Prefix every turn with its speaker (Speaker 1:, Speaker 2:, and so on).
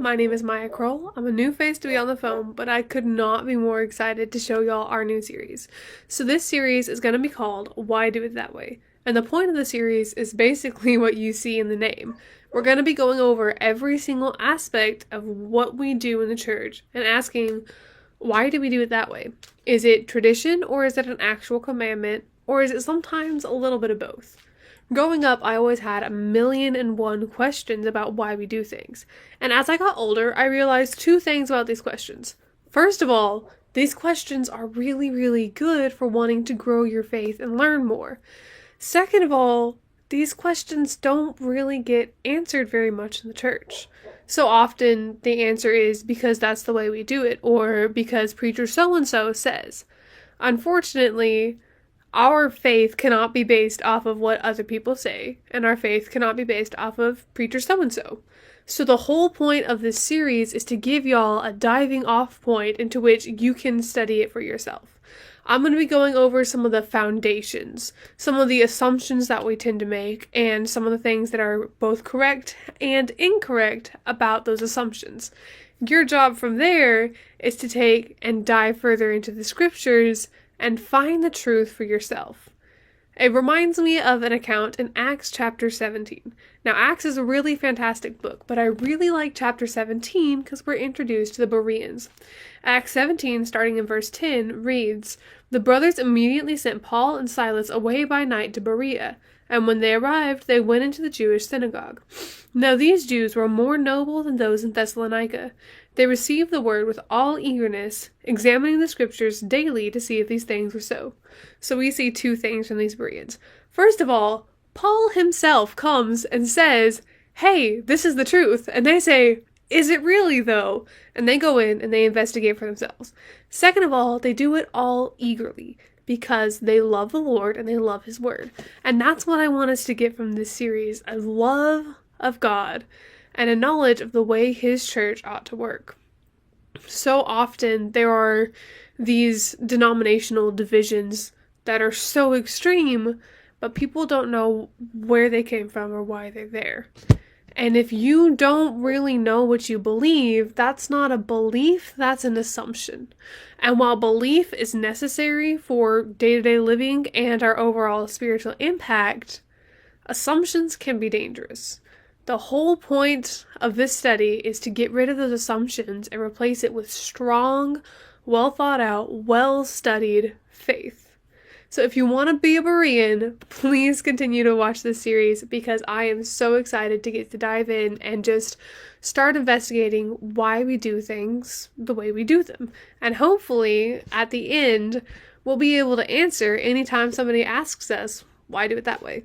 Speaker 1: my name is Maya Kroll. I'm a new face to be on the phone, but I could not be more excited to show y'all our new series. So this series is going to be called Why Do It That Way? And the point of the series is basically what you see in the name. We're going to be going over every single aspect of what we do in the church and asking, why do we do it that way? Is it tradition, or is it an actual commandment, or is it sometimes a little bit of both? Growing up, I always had 1,000,001 questions about why we do things. And as I got older, I realized two things about these questions. First of all, these questions are really, really good for wanting to grow your faith and learn more. Second of all, these questions don't really get answered very much in the church. So often the answer is because that's the way we do it, or because preacher so-and-so says. Unfortunately, our faith cannot be based off of what other people say, and our faith cannot be based off of preacher so-and-so. So the whole point of this series is to give y'all a diving off point into which you can study it for yourself. I'm going to be going over some of the foundations, some of the assumptions that we tend to make, and some of the things that are both correct and incorrect about those assumptions. Your job from there is to take and dive further into the scriptures and find the truth for yourself. It reminds me of an account in Acts chapter 17. Now, Acts is a really fantastic book, but I really like chapter 17 because we're introduced to the Bereans. Acts 17, starting in verse 10, reads, "The brothers immediately sent Paul and Silas away by night to Berea, and when they arrived, they went into the Jewish synagogue. Now these Jews were more noble than those in Thessalonica. They received the word with all eagerness, examining the scriptures daily to see if these things were so." So we see two things from these Bereans. First of all, Paul himself comes and says, "Hey, this is the truth." And they say, "Is it really though?" And they go in and they investigate for themselves. Second of all, they do it all eagerly because they love the Lord and they love his word. And that's what I want us to get from this series, a love of God and a knowledge of the way his church ought to work. So often there are these denominational divisions that are so extreme, but people don't know where they came from or why they're there. And if you don't really know what you believe, that's not a belief, that's an assumption. And while belief is necessary for day-to-day living and our overall spiritual impact, assumptions can be dangerous. The whole point of this study is to get rid of those assumptions and replace it with strong, well thought out, well studied faith. So if you want to be a Berean, please continue to watch this series because I am so excited to get to dive in and just start investigating why we do things the way we do them. And hopefully, at the end, we'll be able to answer anytime somebody asks us, why do it that way?